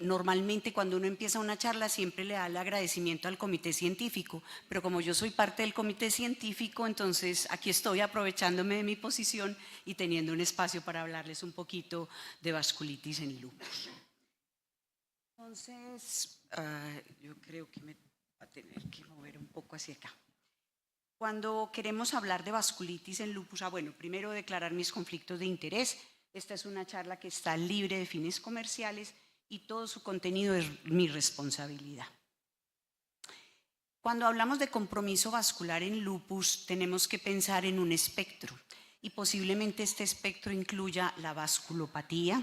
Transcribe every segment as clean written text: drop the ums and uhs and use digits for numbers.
Normalmente cuando uno empieza una charla siempre le da el agradecimiento al comité científico, pero como yo soy parte del comité científico, entonces aquí estoy aprovechándome de mi posición y teniendo un espacio para hablarles un poquito de vasculitis en lupus. Entonces, yo creo que me va a tener que mover un poco hacia acá. Cuando queremos hablar de vasculitis en lupus, bueno, primero declarar mis conflictos de interés. Esta es una charla que está libre de fines comerciales y todo su contenido es mi responsabilidad. Cuando hablamos de compromiso vascular en lupus, tenemos que pensar en un espectro y posiblemente este espectro incluya la vasculopatía,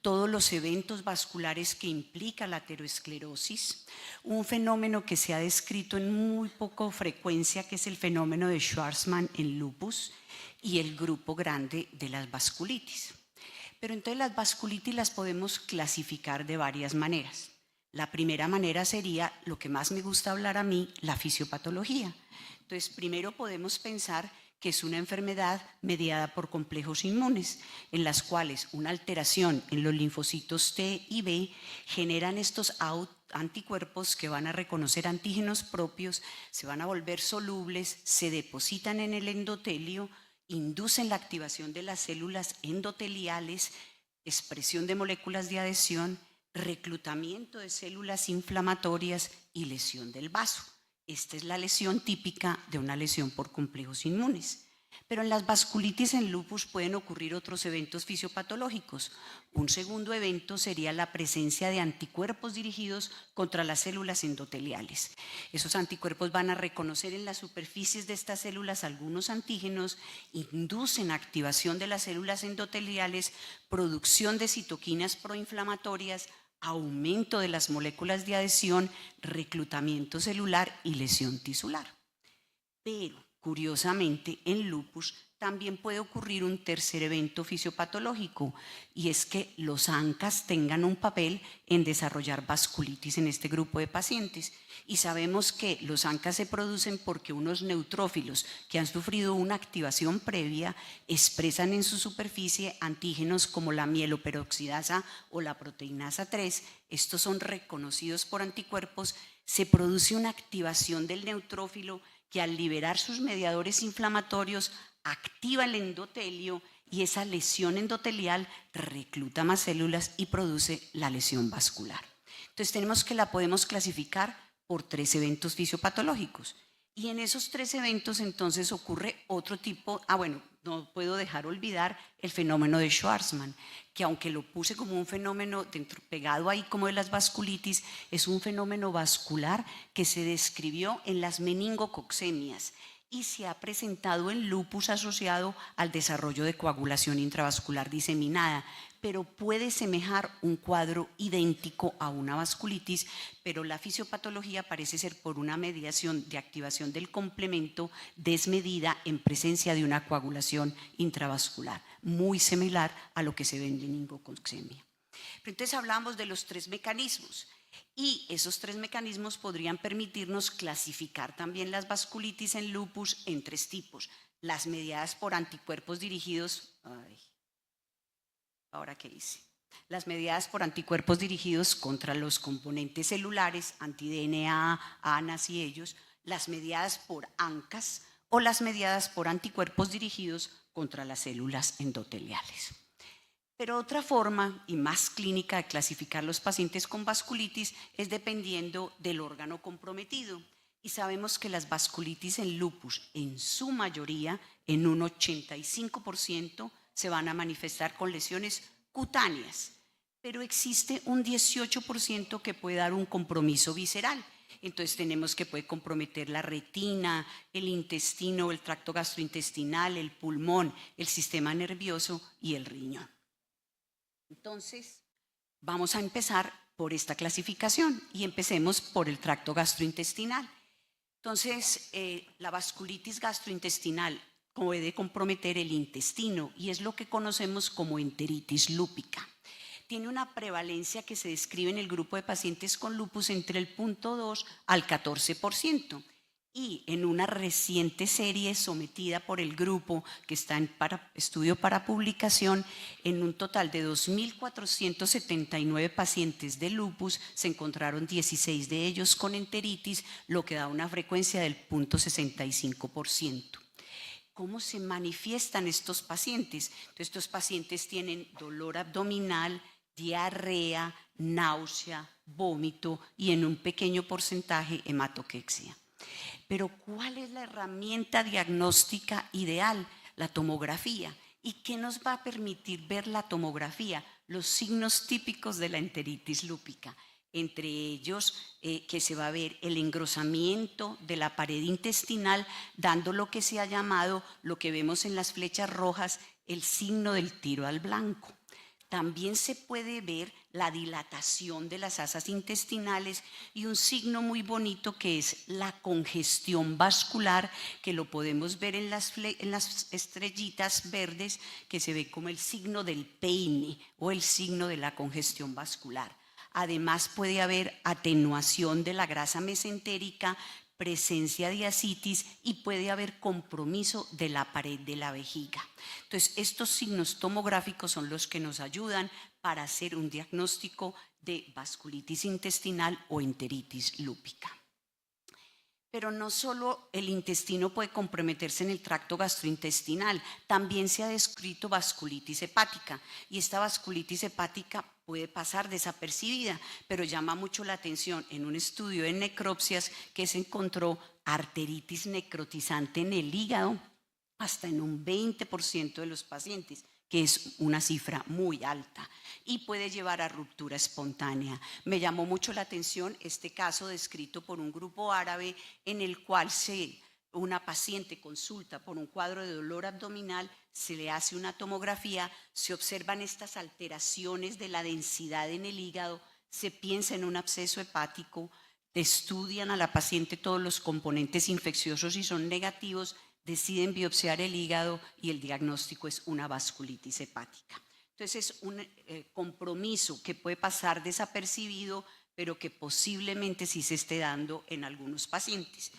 todos los eventos vasculares que implica la aterosclerosis, un fenómeno que se ha descrito en muy poca frecuencia, que es el fenómeno de Schwarzman en lupus, y el grupo grande de las vasculitis. Pero entonces las vasculitis las podemos clasificar de varias maneras. La primera manera sería, lo que más me gusta hablar a mí, la fisiopatología. Entonces, primero podemos pensar que es una enfermedad mediada por complejos inmunes, en las cuales una alteración en los linfocitos T y B generan estos anticuerpos que van a reconocer antígenos propios, se van a volver solubles, se depositan en el endotelio, inducen la activación de las células endoteliales, expresión de moléculas de adhesión, reclutamiento de células inflamatorias y lesión del vaso. Esta es la lesión típica de una lesión por complejos inmunes. Pero en las vasculitis en lupus pueden ocurrir otros eventos fisiopatológicos. Un segundo evento sería la presencia de anticuerpos dirigidos contra las células endoteliales. Esos anticuerpos van a reconocer en las superficies de estas células algunos antígenos, inducen activación de las células endoteliales, producción de citoquinas proinflamatorias, aumento de las moléculas de adhesión, reclutamiento celular y lesión tisular. Pero, curiosamente, en lupus también puede ocurrir un tercer evento fisiopatológico, y es que los ANCAs tengan un papel en desarrollar vasculitis en este grupo de pacientes. Y sabemos que los ANCAs se producen porque unos neutrófilos que han sufrido una activación previa expresan en su superficie antígenos como la mieloperoxidasa o la proteinasa 3. Estos son reconocidos por anticuerpos. Se produce una activación del neutrófilo que al liberar sus mediadores inflamatorios activa el endotelio, y esa lesión endotelial recluta más células y produce la lesión vascular. Entonces tenemos que la podemos clasificar por 3 eventos fisiopatológicos. Y en esos 3 eventos entonces ocurre otro tipo, no puedo dejar olvidar el fenómeno de Schwarzman, que aunque lo puse como un fenómeno pegado ahí como de las vasculitis, es un fenómeno vascular que se describió en las meningococcemias y se ha presentado en lupus asociado al desarrollo de coagulación intravascular diseminada, pero puede semejar un cuadro idéntico a una vasculitis, pero la fisiopatología parece ser por una mediación de activación del complemento desmedida en presencia de una coagulación intravascular, muy similar a lo que se ve en meningococcemia. Pero entonces hablamos de los 3 mecanismos. Y esos 3 mecanismos podrían permitirnos clasificar también las vasculitis en lupus en 3 tipos. Las mediadas por anticuerpos dirigidos, ¿ahora qué hice? Las mediadas por anticuerpos dirigidos contra los componentes celulares, anti-DNA, ANAS y ellos, las mediadas por ANCAS o las mediadas por anticuerpos dirigidos contra las células endoteliales. Pero otra forma y más clínica de clasificar los pacientes con vasculitis es dependiendo del órgano comprometido. Y sabemos que las vasculitis en lupus, en su mayoría, en un 85%, se van a manifestar con lesiones cutáneas. Pero existe un 18% que puede dar un compromiso visceral. Entonces tenemos que puede comprometer la retina, el intestino, el tracto gastrointestinal, el pulmón, el sistema nervioso y el riñón. Entonces, vamos a empezar por esta clasificación y empecemos por el tracto gastrointestinal. Entonces, la vasculitis gastrointestinal puede comprometer el intestino y es lo que conocemos como enteritis lúpica. Tiene una prevalencia que se describe en el grupo de pacientes con lupus entre el 0.2 al 14%. Y en una reciente serie sometida por el grupo que está en estudio para publicación, en un total de 2.479 pacientes de lupus se encontraron 16 de ellos con enteritis, lo que da una frecuencia del 0.65%. ¿Cómo se manifiestan estos pacientes? Entonces, estos pacientes tienen dolor abdominal, diarrea, náusea, vómito y en un pequeño porcentaje hematoquexia. Pero ¿cuál es la herramienta diagnóstica ideal? La tomografía. ¿Y qué nos va a permitir ver la tomografía? Los signos típicos de la enteritis lúpica. Entre ellos que se va a ver el engrosamiento de la pared intestinal, dando lo que se ha llamado, lo que vemos en las flechas rojas, el signo del tiro al blanco. También se puede ver la dilatación de las asas intestinales y un signo muy bonito que es la congestión vascular, que lo podemos ver en las estrellitas verdes, que se ve como el signo del peine o el signo de la congestión vascular. Además puede haber atenuación de la grasa mesentérica, presencia de ascitis y puede haber compromiso de la pared de la vejiga. Entonces, estos signos tomográficos son los que nos ayudan para hacer un diagnóstico de vasculitis intestinal o enteritis lúpica. Pero no solo el intestino puede comprometerse en el tracto gastrointestinal, también se ha descrito vasculitis hepática, y esta vasculitis hepática puede pasar desapercibida, pero llama mucho la atención en un estudio de necropsias que se encontró arteritis necrotizante en el hígado hasta en un 20% de los pacientes, que es una cifra muy alta y puede llevar a ruptura espontánea. Me llamó mucho la atención este caso descrito por un grupo árabe en el cual una paciente consulta por un cuadro de dolor abdominal, se le hace una tomografía, se observan estas alteraciones de la densidad en el hígado, se piensa en un absceso hepático, estudian a la paciente todos los componentes infecciosos y son negativos, deciden biopsiar el hígado y el diagnóstico es una vasculitis hepática. Entonces es un compromiso que puede pasar desapercibido, pero que posiblemente sí se esté dando en algunos pacientes.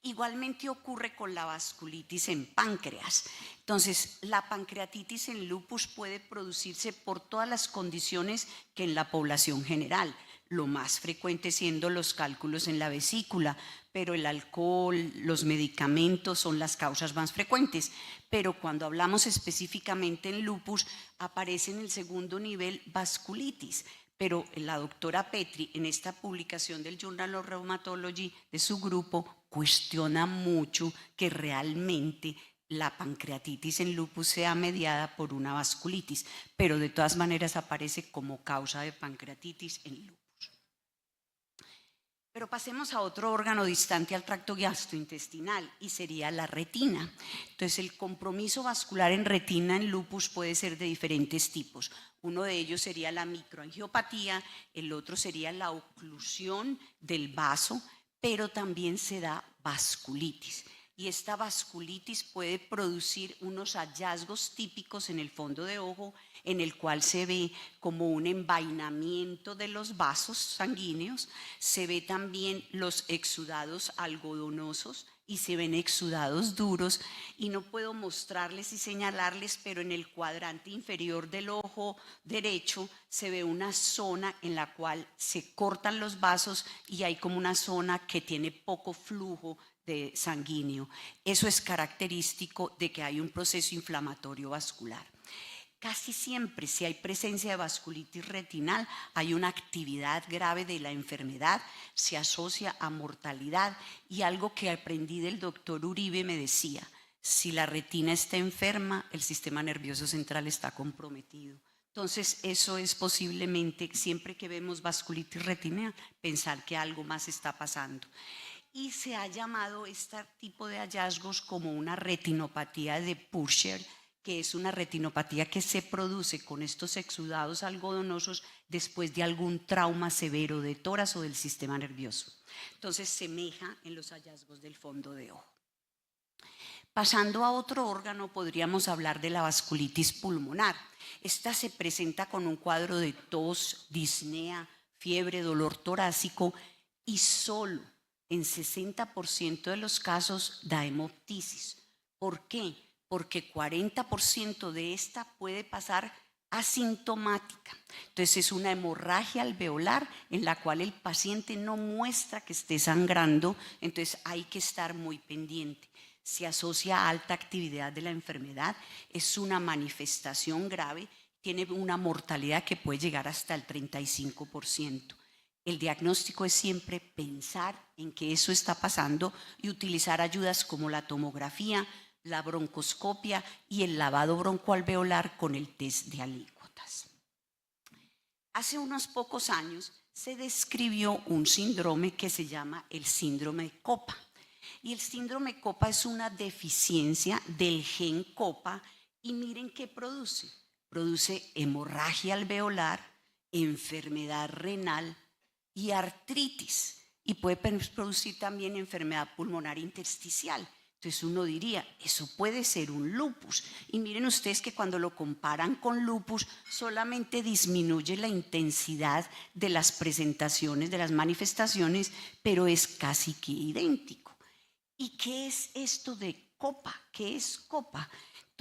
Igualmente ocurre con la vasculitis en páncreas. Entonces, la pancreatitis en lupus puede producirse por todas las condiciones que en la población general, lo más frecuente siendo los cálculos en la vesícula, pero el alcohol, los medicamentos son las causas más frecuentes. Pero cuando hablamos específicamente en lupus, aparece en el segundo nivel vasculitis. Pero la doctora Petri, en esta publicación del Journal of Rheumatology de su grupo, cuestiona mucho que realmente la pancreatitis en lupus sea mediada por una vasculitis, pero de todas maneras aparece como causa de pancreatitis en lupus. Pero pasemos a otro órgano distante al tracto gastrointestinal y sería la retina. Entonces el compromiso vascular en retina en lupus puede ser de diferentes tipos. Uno de ellos sería la microangiopatía, el otro sería la oclusión del vaso, pero también se da vasculitis. Y esta vasculitis puede producir unos hallazgos típicos en el fondo de ojo, en el cual se ve como un envainamiento de los vasos sanguíneos, se ve también los exudados algodonosos y se ven exudados duros, y no puedo mostrarles y señalarles, pero en el cuadrante inferior del ojo derecho se ve una zona en la cual se cortan los vasos y hay como una zona que tiene poco flujo de sanguíneo. Eso es característico de que hay un proceso inflamatorio vascular. Casi siempre, si hay presencia de vasculitis retinal, hay una actividad grave de la enfermedad, se asocia a mortalidad, y algo que aprendí del doctor Uribe me decía: si la retina está enferma, el sistema nervioso central está comprometido. Entonces eso es posiblemente, siempre que vemos vasculitis retinal, pensar que algo más está pasando. Y se ha llamado este tipo de hallazgos como una retinopatía de Purcher, que es una retinopatía que se produce con estos exudados algodonosos después de algún trauma severo de tórax o del sistema nervioso. Entonces semeja en los hallazgos del fondo de ojo. Pasando a otro órgano, podríamos hablar de la vasculitis pulmonar. Esta se presenta con un cuadro de tos, disnea, fiebre, dolor torácico, y solo en 60% de los casos da hemoptisis. ¿Por qué? Porque 40% de esta puede pasar asintomática. Entonces es una hemorragia alveolar en la cual el paciente no muestra que esté sangrando, entonces hay que estar muy pendiente. Se asocia a alta actividad de la enfermedad, es una manifestación grave, tiene una mortalidad que puede llegar hasta el 35%. El diagnóstico es siempre pensar en que eso está pasando y utilizar ayudas como la tomografía, la broncoscopia y el lavado broncoalveolar con el test de alícuotas. Hace unos pocos años se describió un síndrome que se llama el síndrome de Copa. Y el síndrome COPA es una deficiencia del gen COPA y miren qué produce. Produce hemorragia alveolar, enfermedad renal y artritis. Y puede producir también enfermedad pulmonar intersticial. Entonces uno diría, eso puede ser un lupus. Y miren ustedes que cuando lo comparan con lupus, solamente disminuye la intensidad de las presentaciones, de las manifestaciones, pero es casi que idéntico. ¿Y qué es esto de copa? ¿Qué es copa?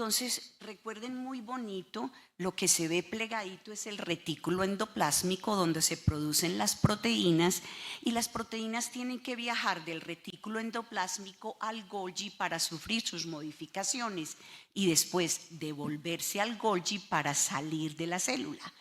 Entonces, recuerden muy bonito, lo que se ve plegadito es el retículo endoplásmico donde se producen las proteínas y las proteínas tienen que viajar del retículo endoplásmico al Golgi para sufrir sus modificaciones y después devolverse al Golgi para salir de la célula.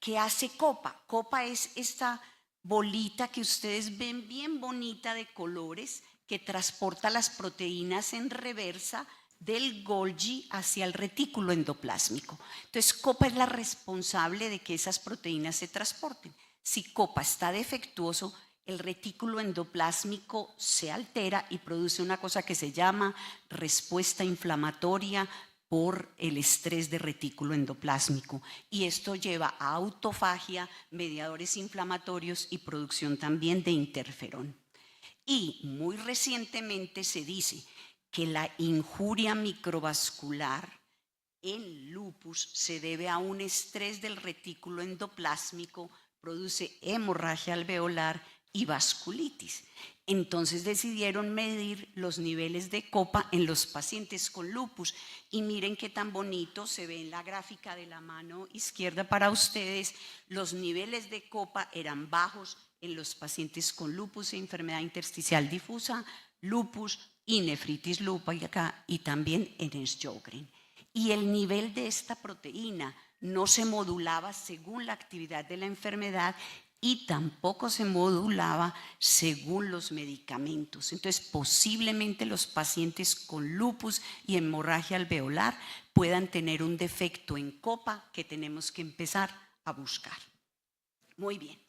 ¿Qué hace copa? Copa es esta bolita que ustedes ven bien bonita de colores que transporta las proteínas en reversa del Golgi hacia el retículo endoplásmico. Entonces, copa es la responsable de que esas proteínas se transporten. Si copa está defectuoso, el retículo endoplásmico se altera y produce una cosa que se llama respuesta inflamatoria por el estrés de retículo endoplásmico. Y esto lleva a autofagia, mediadores inflamatorios y producción también de interferón. Y muy recientemente se dice que la injuria microvascular en lupus se debe a un estrés del retículo endoplásmico, produce hemorragia alveolar y vasculitis. Entonces decidieron medir los niveles de copa en los pacientes con lupus y miren qué tan bonito se ve en la gráfica de la mano izquierda para ustedes. Los niveles de copa eran bajos en los pacientes con lupus e enfermedad intersticial difusa, lupus y nefritis lúpica y también en Sjögren. Y el nivel de esta proteína no se modulaba según la actividad de la enfermedad y tampoco se modulaba según los medicamentos. Entonces, posiblemente los pacientes con lupus y hemorragia alveolar puedan tener un defecto en copa que tenemos que empezar a buscar. Muy bien.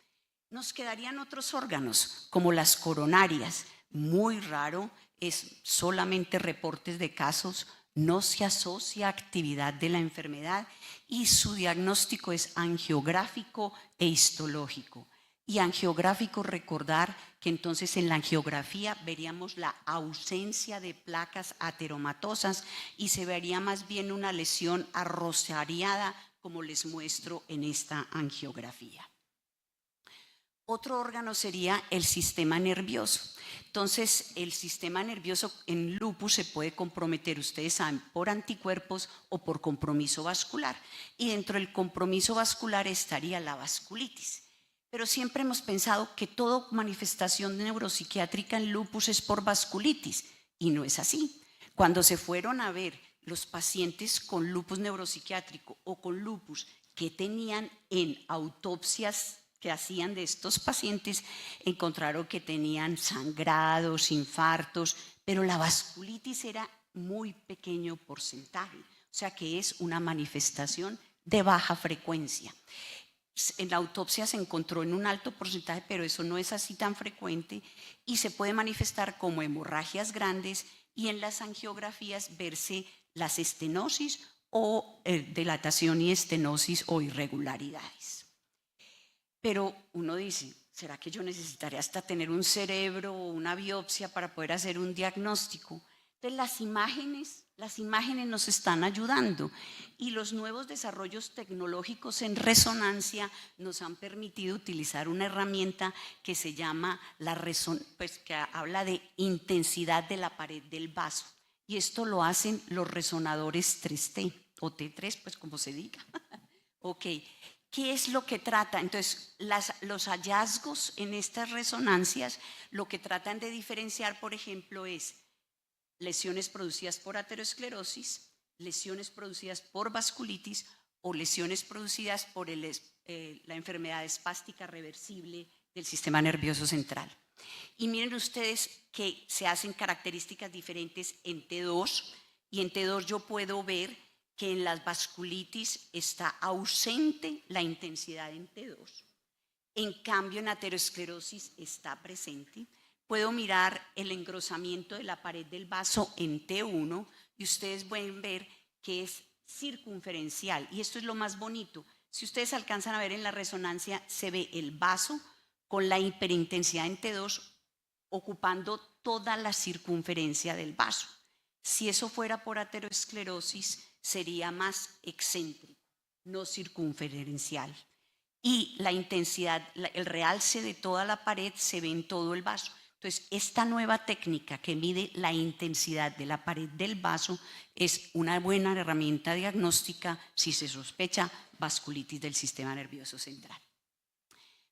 Nos quedarían otros órganos, como las coronarias. Muy raro, es solamente reportes de casos, no se asocia a actividad de la enfermedad y su diagnóstico es angiográfico e histológico. Y angiográfico, recordar que entonces en la angiografía veríamos la ausencia de placas ateromatosas y se vería más bien una lesión arrosariada, como les muestro en esta angiografía. Otro órgano sería el sistema nervioso. Entonces, el sistema nervioso en lupus se puede comprometer, ustedes saben, por anticuerpos o por compromiso vascular. Y dentro del compromiso vascular estaría la vasculitis. Pero siempre hemos pensado que toda manifestación neuropsiquiátrica en lupus es por vasculitis. Y no es así. Cuando se fueron a ver los pacientes con lupus neuropsiquiátrico o con lupus que tenían en autopsias que hacían de estos pacientes, encontraron que tenían sangrados, infartos, pero la vasculitis era muy pequeño porcentaje, o sea que es una manifestación de baja frecuencia. En la autopsia se encontró en un alto porcentaje, pero eso no es así tan frecuente y se puede manifestar como hemorragias grandes y en las angiografías verse las estenosis o dilatación y estenosis o irregularidades. Pero uno dice, ¿será que yo necesitaré hasta tener un cerebro o una biopsia para poder hacer un diagnóstico? Entonces las imágenes nos están ayudando y los nuevos desarrollos tecnológicos en resonancia nos han permitido utilizar una herramienta que se llama que habla de intensidad de la pared del vaso. Y esto lo hacen los resonadores 3T o T3, pues como se diga. Ok, ¿qué es lo que trata? Entonces, los hallazgos en estas resonancias lo que tratan de diferenciar, por ejemplo, es lesiones producidas por aterosclerosis, lesiones producidas por vasculitis o lesiones producidas por la enfermedad espástica reversible del sistema nervioso central. Y miren ustedes que se hacen características diferentes en T2 y en T2 yo puedo ver que en las vasculitis está ausente la intensidad en T2. En cambio en aterosclerosis está presente. Puedo mirar el engrosamiento de la pared del vaso en T1 y ustedes pueden ver que es circunferencial y esto es lo más bonito. Si ustedes alcanzan a ver en la resonancia se ve el vaso con la hiperintensidad en T2 ocupando toda la circunferencia del vaso. Si eso fuera por aterosclerosis sería más excéntrico, no circunferencial. Y la intensidad, el realce de toda la pared se ve en todo el vaso. Entonces, esta nueva técnica que mide la intensidad de la pared del vaso es una buena herramienta diagnóstica si se sospecha vasculitis del sistema nervioso central.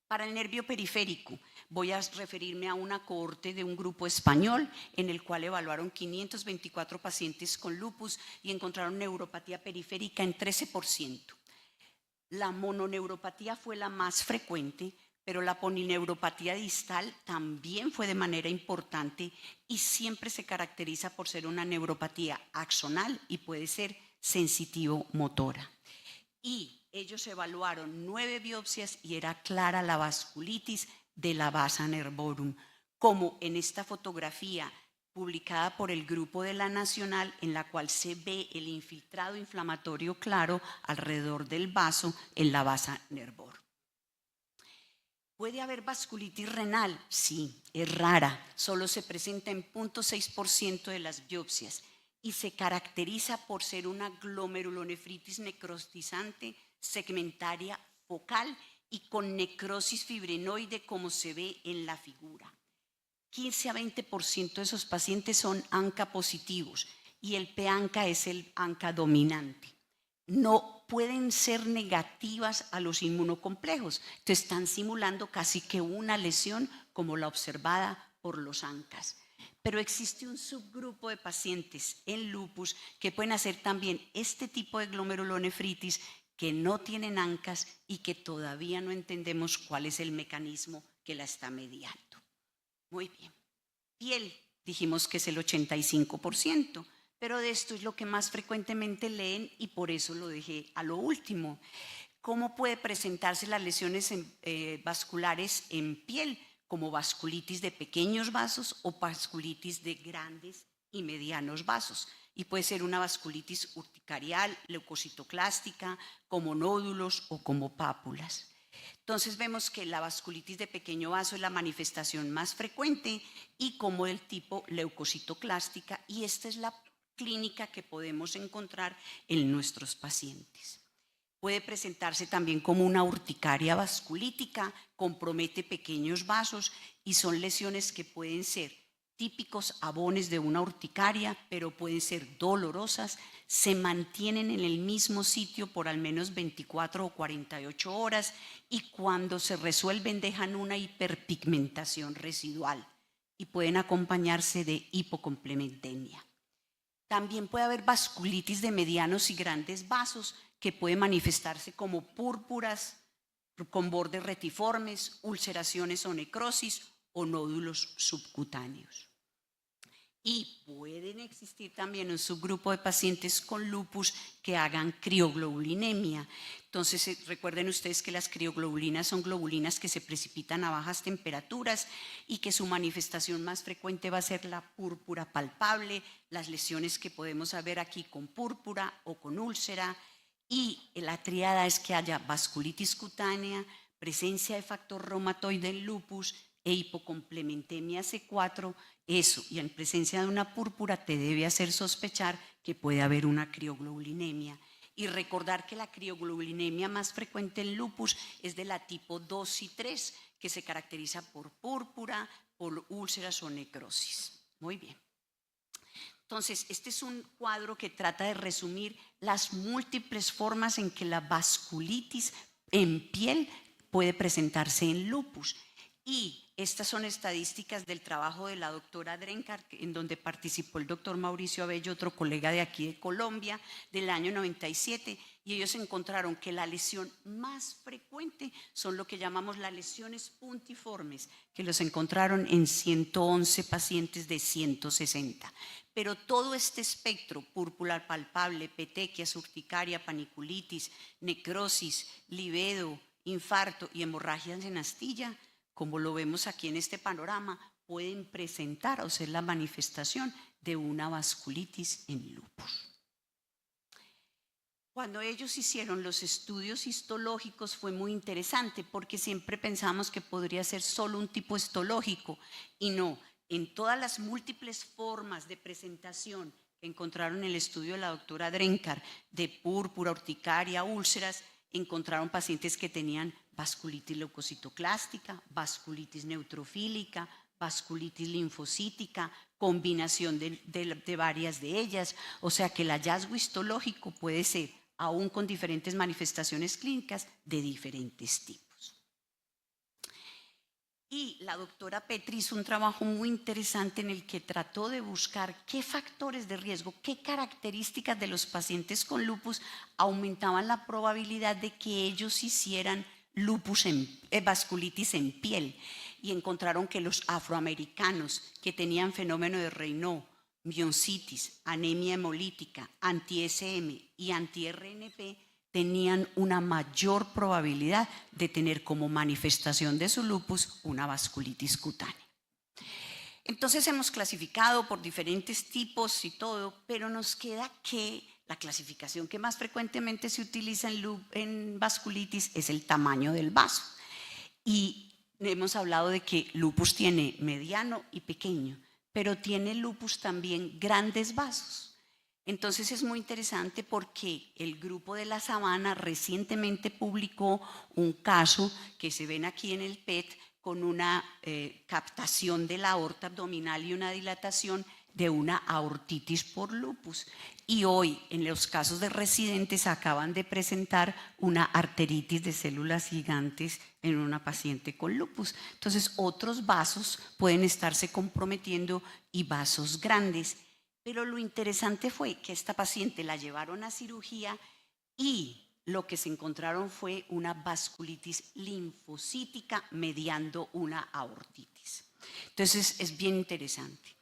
Para el nervio periférico, voy a referirme a una cohorte de un grupo español en el cual evaluaron 524 pacientes con lupus y encontraron neuropatía periférica en 13%. La mononeuropatía fue la más frecuente, pero la polineuropatía distal también fue de manera importante y siempre se caracteriza por ser una neuropatía axonal y puede ser sensitivo-motora. Y ellos evaluaron 9 biopsias y era clara la vasculitis de la vasa nervorum, como en esta fotografía publicada por el grupo de la Nacional, en la cual se ve el infiltrado inflamatorio claro alrededor del vaso en la vasa nervorum. ¿Puede haber vasculitis renal? Sí, es rara, solo se presenta en 0.6% de las biopsias y se caracteriza por ser una glomerulonefritis necrotizante segmentaria focal y con necrosis fibrinoide como se ve en la figura. 15 a 20% de esos pacientes son ANCA positivos y el P-ANCA es el ANCA dominante. No pueden ser negativas a los inmunocomplejos, entonces están simulando casi que una lesión como la observada por los ANCAs. Pero existe un subgrupo de pacientes en lupus que pueden hacer también este tipo de glomerulonefritis que no tienen ANCAs y que todavía no entendemos cuál es el mecanismo que la está mediando. Muy bien. Piel, dijimos que es el 85%. Pero de esto es lo que más frecuentemente leen y por eso lo dejé a lo último. ¿Cómo puede presentarse las lesiones vasculares en piel? Como vasculitis de pequeños vasos o vasculitis de grandes y medianos vasos. Y puede ser una vasculitis urticarial, leucocitoclástica, como nódulos o como pápulas. Entonces vemos que la vasculitis de pequeño vaso es la manifestación más frecuente y como el tipo leucocitoclástica, y esta es la clínica que podemos encontrar en nuestros pacientes. Puede presentarse también como una urticaria vasculítica, compromete pequeños vasos y son lesiones que pueden ser típicos abones de una urticaria, pero pueden ser dolorosas, se mantienen en el mismo sitio por al menos 24 o 48 horas y cuando se resuelven dejan una hiperpigmentación residual y pueden acompañarse de hipocomplementemia. También puede haber vasculitis de medianos y grandes vasos que puede manifestarse como púrpuras con bordes retiformes, ulceraciones o necrosis o nódulos subcutáneos. Y pueden existir también un subgrupo de pacientes con lupus que hagan crioglobulinemia. Entonces recuerden ustedes que las crioglobulinas son globulinas que se precipitan a bajas temperaturas y que su manifestación más frecuente va a ser la púrpura palpable, las lesiones que podemos ver aquí con púrpura o con úlcera, y la tríada es que haya vasculitis cutánea, presencia de factor reumatoide en lupus e hipocomplementemia C4. Eso, y en presencia de una púrpura te debe hacer sospechar que puede haber una crioglobulinemia. Y recordar que la crioglobulinemia más frecuente en lupus es de la tipo 2 y 3, que se caracteriza por púrpura, por úlceras o necrosis. Muy bien. Entonces, este es un cuadro que trata de resumir las múltiples formas en que la vasculitis en piel puede presentarse en lupus. Y estas son estadísticas del trabajo de la doctora Drenkard, en donde participó el doctor Mauricio Abello, otro colega de aquí de Colombia, del año 97, y ellos encontraron que la lesión más frecuente son lo que llamamos las lesiones puntiformes, que los encontraron en 111 pacientes de 160. Pero todo este espectro, púrpura palpable, petequias, urticaria, paniculitis, necrosis, livedo, infarto y hemorragias en astilla, como lo vemos aquí en este panorama, pueden presentar o ser la manifestación de una vasculitis en lupus. Cuando ellos hicieron los estudios histológicos fue muy interesante porque siempre pensamos que podría ser solo un tipo histológico y no, en todas las múltiples formas de presentación que encontraron en el estudio de la doctora Drenkard, de púrpura, urticaria, úlceras, encontraron pacientes que tenían vasculitis leucocitoclástica, vasculitis neutrofílica, vasculitis linfocítica, combinación de varias de ellas, o sea que el hallazgo histológico puede ser, aún con diferentes manifestaciones clínicas, de diferentes tipos. Y la doctora Petri hizo un trabajo muy interesante en el que trató de buscar qué factores de riesgo, qué características de los pacientes con lupus aumentaban la probabilidad de que ellos hicieran vasculitis en piel. Y encontraron que los afroamericanos que tenían fenómeno de Raynaud, miositis, anemia hemolítica, anti-SM y anti-RNP tenían una mayor probabilidad de tener como manifestación de su lupus una vasculitis cutánea. Entonces hemos clasificado por diferentes tipos y todo, pero nos queda que la clasificación que más frecuentemente se utiliza en vasculitis es el tamaño del vaso. Y hemos hablado de que lupus tiene mediano y pequeño, pero tiene lupus también grandes vasos. Entonces es muy interesante porque el grupo de La Sabana recientemente publicó un caso que se ven aquí en el PET con una captación de la aorta abdominal y una dilatación de una aortitis por lupus. Y hoy en los casos de residentes acaban de presentar una arteritis de células gigantes en una paciente con lupus. Entonces otros vasos pueden estarse comprometiendo y vasos grandes. Pero lo interesante fue que esta paciente la llevaron a cirugía y lo que se encontraron fue una vasculitis linfocítica mediando una aortitis. Entonces es bien interesante.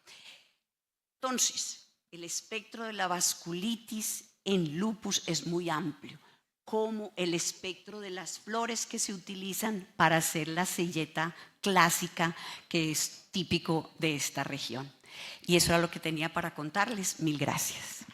Entonces, el espectro de la vasculitis en lupus es muy amplio, como el espectro de las flores que se utilizan para hacer la selleta clásica que es típico de esta región. Y eso era lo que tenía para contarles. Mil gracias.